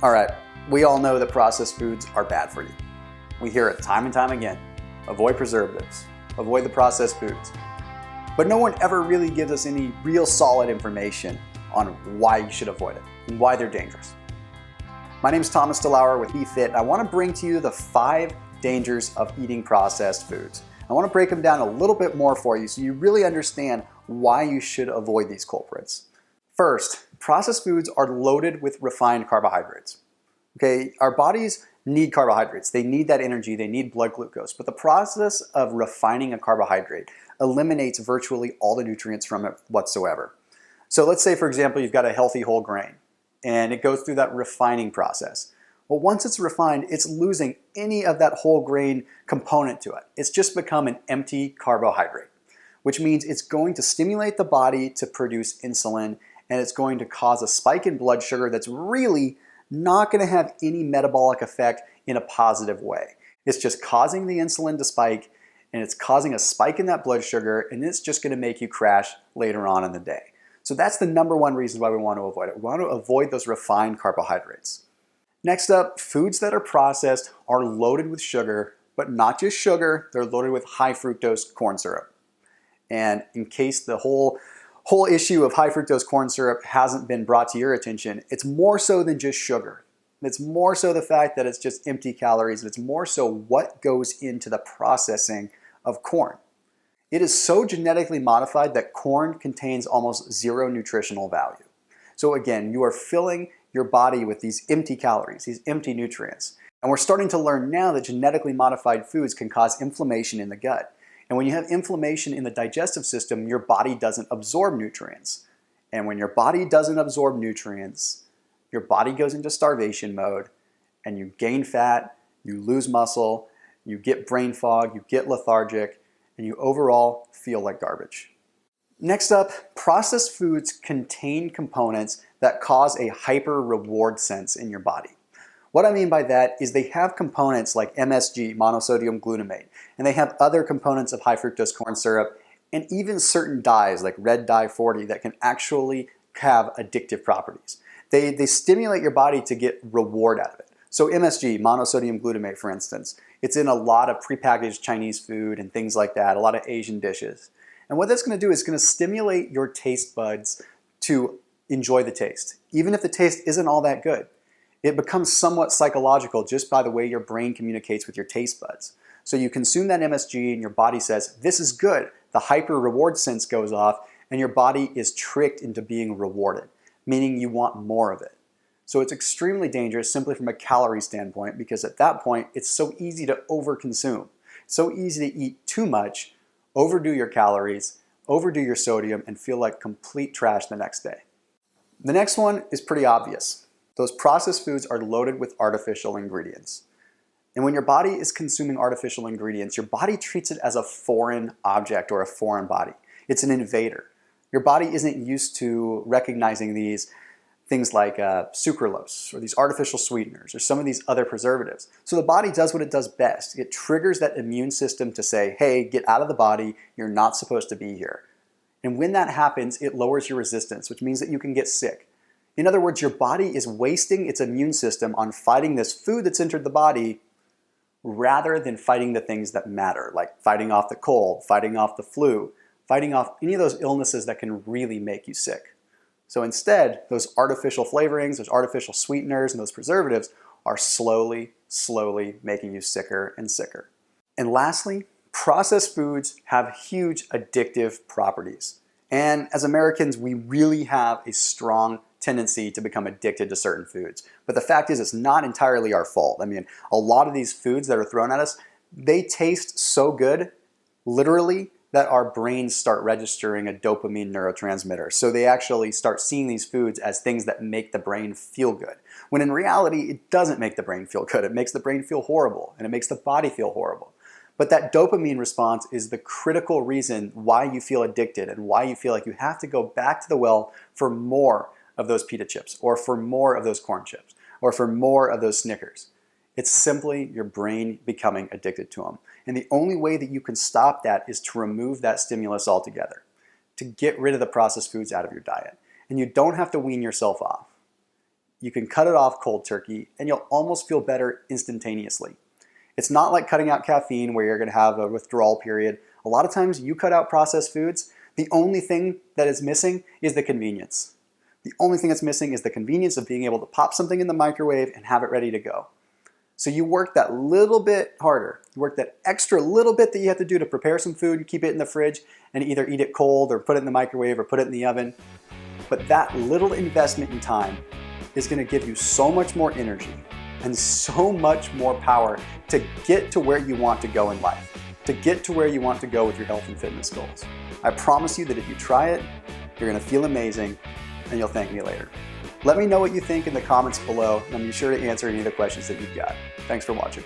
All right, we all know that processed foods are bad for you. We hear it time and time again. Avoid preservatives, avoid the processed foods. But no one ever really gives us any real solid information on why you should avoid it and why they're dangerous. My name is DeLauer with BeFit. I want to bring to you the 5 dangers of eating processed foods. I want to break them down a little bit more for you so you really understand why you should avoid these culprits. First, processed foods are loaded with refined carbohydrates. Okay, our bodies need carbohydrates. They need that energy. They need blood glucose. But the process of refining a carbohydrate eliminates virtually all the nutrients from it whatsoever. So let's say, for example, you've got a healthy whole grain and it goes through that refining process. Well, once it's refined, it's losing any of that whole grain component to it. It's just become an empty carbohydrate, which means it's going to stimulate the body to produce insulin, and it's going to cause a spike in blood sugar that's really not going to have any metabolic effect in a positive way. It's just causing the insulin to spike, and it's causing a spike in that blood sugar, and it's just going to make you crash later on in the day. So that's the number one reason why we want to avoid it. We want to avoid those refined carbohydrates. Next up, foods that are processed are loaded with sugar, but not just sugar, they're loaded with high fructose corn syrup. And in case the whole issue of high fructose corn syrup hasn't been brought to your attention, it's more so than just sugar. It's more so the fact that it's just empty calories, and it's more so what goes into the processing of corn. It is so genetically modified that corn contains almost zero nutritional value. So again, you are filling your body with these empty calories, these empty nutrients. And we're starting to learn now that genetically modified foods can cause inflammation in the gut. And when you have inflammation in the digestive system, your body doesn't absorb nutrients. And when your body doesn't absorb nutrients, your body goes into starvation mode, and you gain fat, you lose muscle, you get brain fog, you get lethargic, and you overall feel like garbage. Next up, processed foods contain components that cause a hyper reward sense in your body. What I mean by that is they have components like MSG, monosodium glutamate, and they have other components of high fructose corn syrup, and even certain dyes like red dye 40 that can actually have addictive properties. They stimulate your body to get reward out of it. So MSG, monosodium glutamate, for instance, it's in a lot of prepackaged Chinese food and things like that, a lot of Asian dishes. And what that's going to do is going to stimulate your taste buds to enjoy the taste. Even if the taste isn't all that good, it becomes somewhat psychological just by the way your brain communicates with your taste buds. So you consume that MSG and your body says, this is good. The hyper reward sense goes off and your body is tricked into being rewarded, meaning you want more of it. So it's extremely dangerous simply from a calorie standpoint, because at that point it's so easy to overconsume. So easy to eat too much, overdo your calories, overdo your sodium, and feel like complete trash the next day. The next one is pretty obvious. Those processed foods are loaded with artificial ingredients. And when your body is consuming artificial ingredients, your body treats it as a foreign object or a foreign body. It's an invader. Your body isn't used to recognizing these things like sucralose or these artificial sweeteners or some of these other preservatives. So the body does what it does best. It triggers that immune system to say, hey, get out of the body, you're not supposed to be here. And when that happens, it lowers your resistance, which means that you can get sick. In other words, your body is wasting its immune system on fighting this food that's entered the body rather than fighting the things that matter, like fighting off the cold, fighting off the flu, fighting off any of those illnesses that can really make you sick. So instead, those artificial flavorings, those artificial sweeteners, and those preservatives are slowly making you sicker and sicker. And lastly, processed foods have huge addictive properties. And as Americans, we really have a strong tendency to become addicted to certain foods. But the fact is, it's not entirely our fault. I mean, a lot of these foods that are thrown at us, they taste so good, literally, that our brains start registering a dopamine neurotransmitter. So they actually start seeing these foods as things that make the brain feel good. When in reality, it doesn't make the brain feel good. It makes the brain feel horrible, and it makes the body feel horrible. But that dopamine response is the critical reason why you feel addicted and why you feel like you have to go back to the well for more of those pita chips, or for more of those corn chips, or for more of those Snickers. It's simply your brain becoming addicted to them. And the only way that you can stop that is to remove that stimulus altogether, to get rid of the processed foods out of your diet. And you don't have to wean yourself off. you can cut it off cold turkey and you'll almost feel better instantaneously. It's not like cutting out caffeine where you're going to have a withdrawal period. A lot of times you cut out processed foods, the only thing that is missing is the convenience. The only thing that's missing is the convenience of being able to pop something in the microwave and have it ready to go. So you work that little bit harder. You work that extra little bit that you have to do to prepare some food, you keep it in the fridge and either eat it cold or put it in the microwave or put it in the oven. But that little investment in time is going to give you so much more energy and so much more power to get to where you want to go in life, to get to where you want to go with your health and fitness goals. I promise you that if you try it, you're going to feel amazing and you'll thank me later. Let me know what you think in the comments below, and I'll be sure to answer any of the questions that you've got. Thanks for watching.